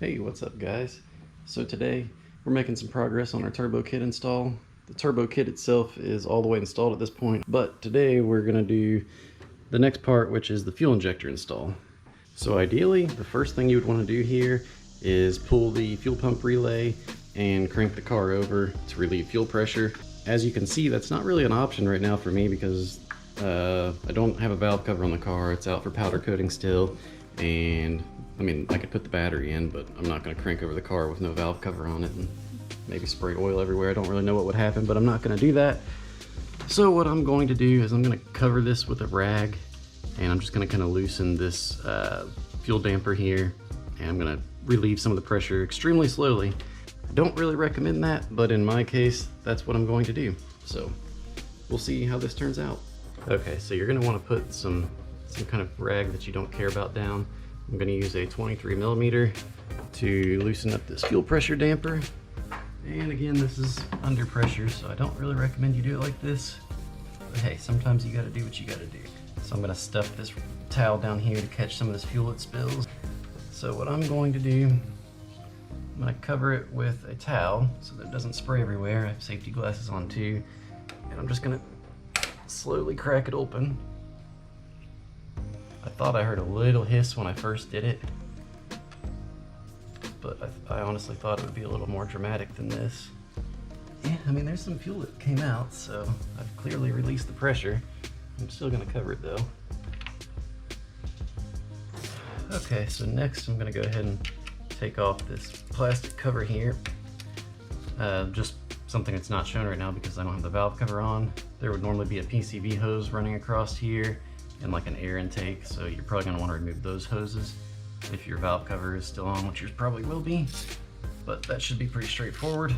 Hey, what's up guys? So today we're making some progress on our turbo kit install. The turbo kit itself is all the way installed at this point, but today we're going to do the next part, which is the fuel injector install. So ideally, the first thing you would want to do here is pull the fuel pump relay and crank the car over to relieve fuel pressure. As you can see, that's not really an option right now for me because I don't have a valve cover on the car. It's out for powder coating still, and I mean, I could put the battery in, but I'm not going to crank over the car with no valve cover on it and maybe spray oil everywhere. I don't really know what would happen, but I'm not going to do that. So what I'm going to do is I'm going to cover this with a rag, and I'm just going to kind of loosen this fuel damper here, and I'm going to relieve some of the pressure extremely slowly. I don't really recommend that, but in my case, that's what I'm going to do. So we'll see how this turns out. Okay, so you're going to want to put some kind of rag that you don't care about down. I'm going to use a 23mm to loosen up this fuel pressure damper. And again, this is under pressure, so I don't really recommend you do it like this. But hey, sometimes you got to do what you got to do. So I'm going to stuff this towel down here to catch some of this fuel it spills. So what I'm going to do, I'm going to cover it with a towel so that it doesn't spray everywhere. I have safety glasses on too. And I'm just going to slowly crack it open. I thought I heard a little hiss when I first did it, but I honestly thought it would be a little more dramatic than this. Yeah, I mean, there's some fuel that came out, so I've clearly released the pressure. I'm still going to cover it though. Okay, so next I'm going to go ahead and take off this plastic cover here. Just something that's not shown right now because I don't have the valve cover on. There would normally be a PCV hose running across here and like an air intake, so you're probably going to want to remove those hoses if your valve cover is still on, which yours probably will be, but that should be pretty straightforward.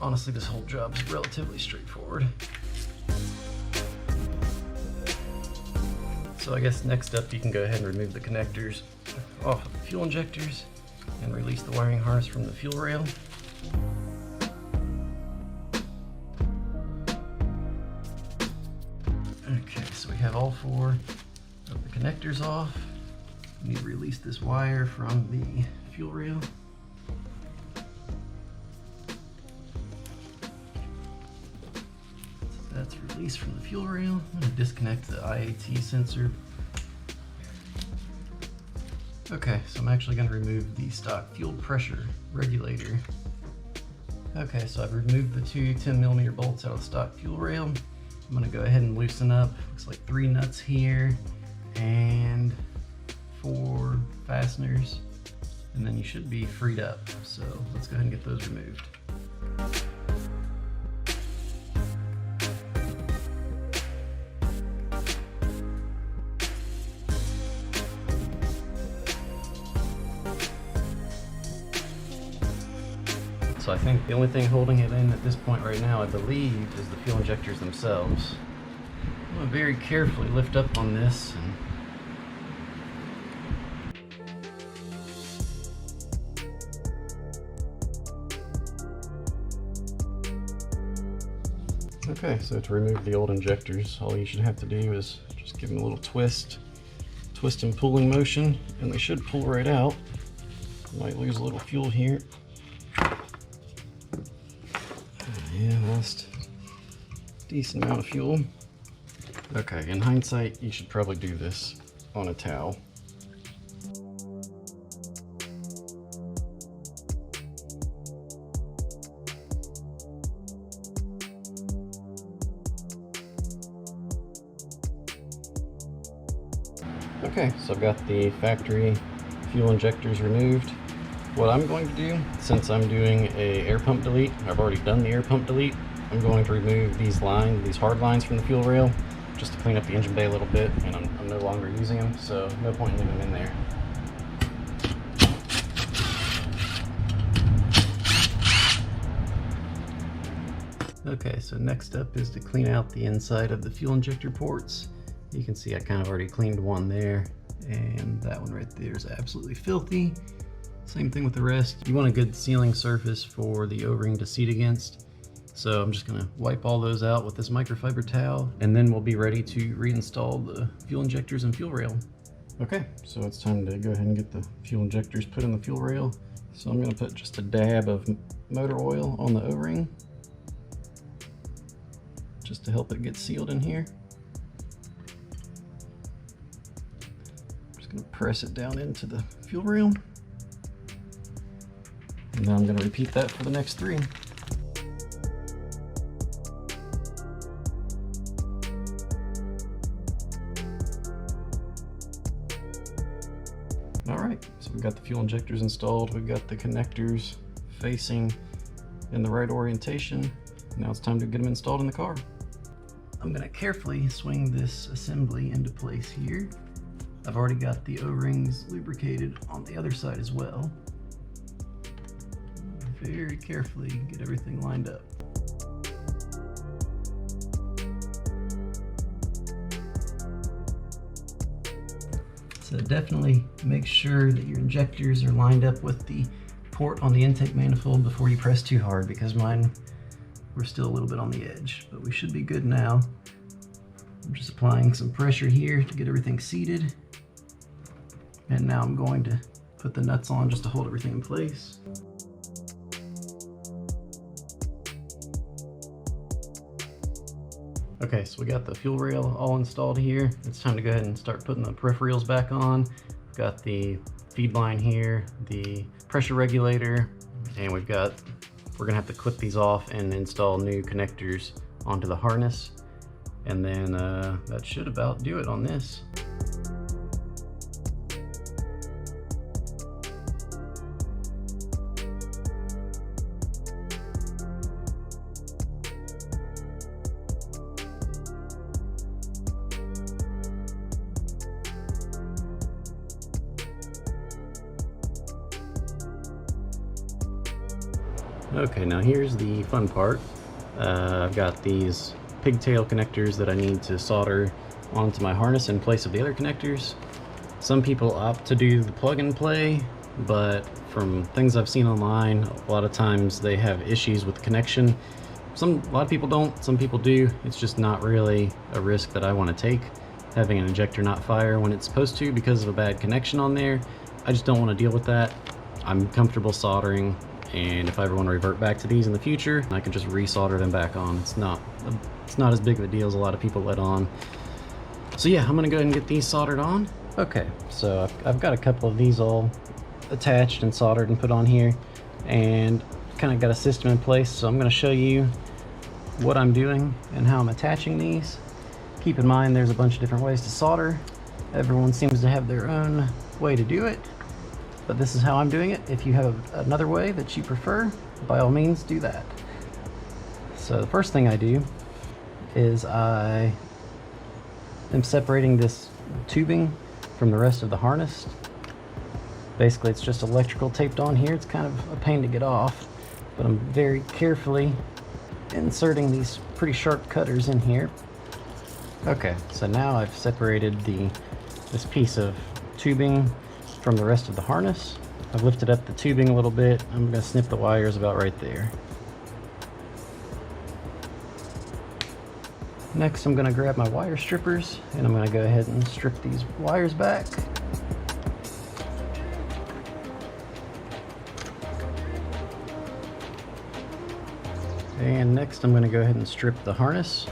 Honestly, this whole job is relatively straightforward. So I guess next up you can go ahead and remove the connectors off of the fuel injectors and release the wiring harness from the fuel rail. Okay, so we have all four of the connectors off. We need to release this wire from the fuel rail. So that's released from the fuel rail. I'm going to disconnect the IAT sensor. Okay, so I'm actually going to remove the stock fuel pressure regulator. Okay, so I've removed the two 10mm bolts out of the stock fuel rail. I'm going to go ahead and loosen up, looks like 3 nuts here and 4 fasteners, and then you should be freed up. So let's go ahead and get those removed. So I think the only thing holding it in at this point right now, I believe, is the fuel injectors themselves. I'm going to very carefully lift up on this. Okay, so to remove the old injectors, all you should have to do is just give them a little twist and pulling motion, and they should pull right out. You might lose a little fuel here. Yeah, lost a decent amount of fuel. Okay, in hindsight, you should probably do this on a towel. Okay, so I've got the factory fuel injectors removed. What I'm going to do, since I'm doing a air pump delete, I've already done the air pump delete, I'm going to remove these hard lines from the fuel rail, just to clean up the engine bay a little bit, and I'm no longer using them, so no point in leaving them in there. Okay, so next up is to clean out the inside of the fuel injector ports. You can see I kind of already cleaned one there, and that one right there is absolutely filthy. Same thing with the rest. You want a good sealing surface for the O-ring to seat against. So I'm just gonna wipe all those out with this microfiber towel, and then we'll be ready to reinstall the fuel injectors and fuel rail. Okay, so it's time to go ahead and get the fuel injectors put in the fuel rail. So I'm going to put just a dab of motor oil on the O-ring just to help it get sealed in here. I'm just going to press it down into the fuel rail. And then I'm going to repeat that for the next 3. Alright, so we've got the fuel injectors installed, we've got the connectors facing in the right orientation. Now it's time to get them installed in the car. I'm going to carefully swing this assembly into place here. I've already got the O-rings lubricated on the other side as well. Very carefully get everything lined up. So definitely make sure that your injectors are lined up with the port on the intake manifold before you press too hard, because mine were still a little bit on the edge, but we should be good now. I'm just applying some pressure here to get everything seated. And now I'm going to put the nuts on just to hold everything in place. Okay, so we got the fuel rail all installed here. It's time to go ahead and start putting the peripherals back on. We've got the feed line here, the pressure regulator, and we're gonna have to clip these off and install new connectors onto the harness. And then that should about do it on this. Okay, now here's the fun part. I've got these pigtail connectors that I need to solder onto my harness in place of the other connectors. Some people opt to do the plug and play, but from things I've seen online, a lot of times they have issues with the connection. A lot of people don't, some people do. It's just not really a risk that I want to take, having an injector not fire when it's supposed to because of a bad connection on there. I just don't want to deal with that. I'm comfortable soldering, and if I ever want to revert back to these in the future, I can just resolder them back on. It's not as big of a deal as a lot of people let on. So yeah, I'm gonna go ahead and get these soldered on. Okay, so I've got a couple of these all attached and soldered and put on here, and kind of got a system in place. So I'm gonna show you what I'm doing and how I'm attaching these. Keep in mind there's a bunch of different ways to solder. Everyone seems to have their own way to do it, but this is how I'm doing it. If you have another way that you prefer, by all means do that. So the first thing I do is I am separating this tubing from the rest of the harness. Basically it's just electrical taped on here. It's kind of a pain to get off, but I'm very carefully inserting these pretty sharp cutters in here. Okay, so now I've separated this piece of tubing from the rest of the harness. I've lifted up the tubing a little bit. I'm going to snip the wires about right there. Next, I'm going to grab my wire strippers and I'm going to go ahead and strip these wires back. And next, I'm going to go ahead and strip the harness.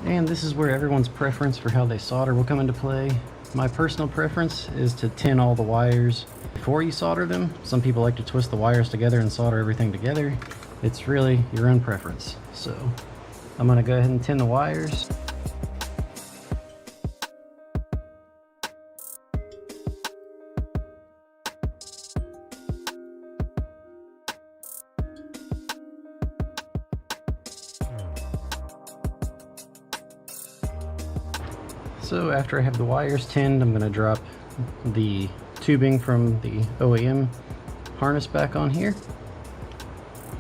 And this is where everyone's preference for how they solder will come into play. My personal preference is to tin all the wires before you solder them. Some people like to twist the wires together and solder everything together. It's really your own preference. So I'm going to go ahead and tin the wires. So after I have the wires tinned, I'm going to drop the tubing from the OEM harness back on here.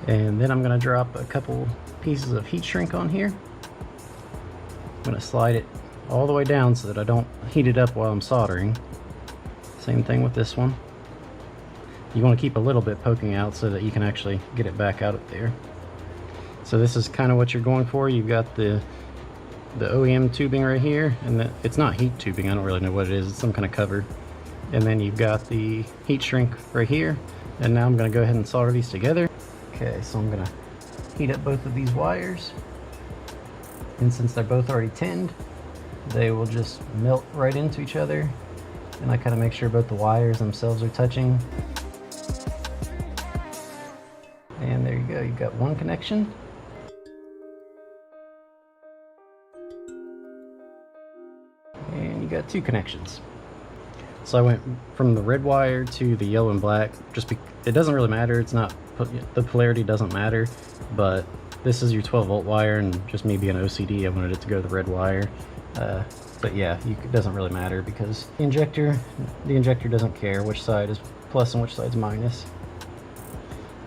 And then I'm going to drop a couple pieces of heat shrink on here. I'm going to slide it all the way down so that I don't heat it up while I'm soldering. Same thing with this one. You want to keep a little bit poking out so that you can actually get it back out of there. So this is kind of what you're going for. You've got the OEM tubing right here, and it's not heat tubing, I don't really know what it is, it's some kind of cover. And then you've got the heat shrink right here, and now I'm going to go ahead and solder these together. Okay, so I'm going to heat up both of these wires, and since they're both already tinned, they will just melt right into each other, and I kind of make sure both the wires themselves are touching. And there you go, you've got one connection. And you got two connections. So I went from the red wire to the yellow and black. It doesn't really matter. It's not, the polarity doesn't matter, but this is your 12-volt wire, and just me being OCD, I wanted it to go to the red wire. But yeah, it doesn't really matter because the injector doesn't care which side is plus and which side's minus.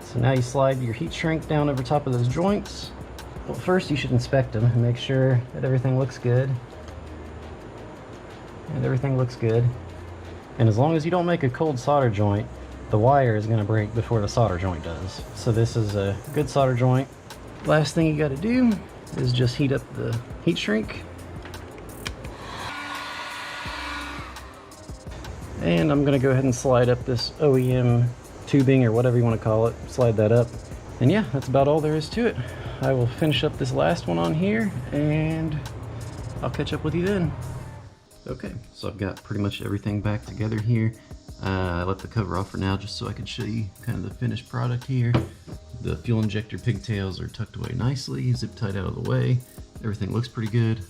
So now you slide your heat shrink down over top of those joints. Well, first you should inspect them and make sure that everything looks good. And everything looks good. And as long as you don't make a cold solder joint, the wire is going to break before the solder joint does. So this is a good solder joint. Last thing you got to do is just heat up the heat shrink. And I'm going to go ahead and slide up this OEM tubing, or whatever you want to call it. Slide that up. And yeah, that's about all there is to it. I will finish up this last one on here, and I'll catch up with you then. Okay, so I've got pretty much everything back together here. I left the cover off for now just so I could show you kind of the finished product here. The fuel injector pigtails are tucked away nicely, zip tied out of the way. Everything looks pretty good.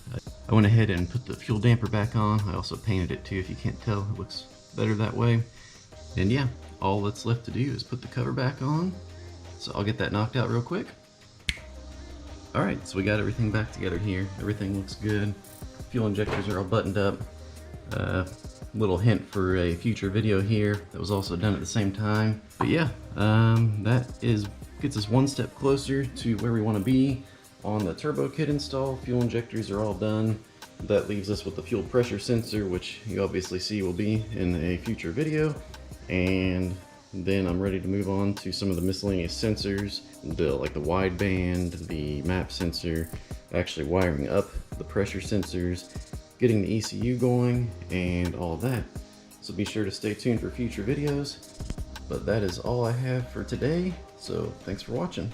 I went ahead and put the fuel damper back on. I also painted it too, if you can't tell. It looks better that way. And yeah, all that's left to do is put the cover back on. So I'll get that knocked out real quick. Alright, so we got everything back together here. Everything looks good. Fuel injectors are all buttoned up. Little hint for a future video here that was also done at the same time. But yeah, gets us one step closer to where we want to be on the turbo kit install. Fuel injectors are all done. That leaves us with the fuel pressure sensor, which you obviously see will be in a future video. And then I'm ready to move on to some of the miscellaneous sensors, like the wideband, the map sensor, actually wiring up the pressure sensors, getting the ECU going, and all of that. So be sure to stay tuned for future videos. But that is all I have for today, so thanks for watching.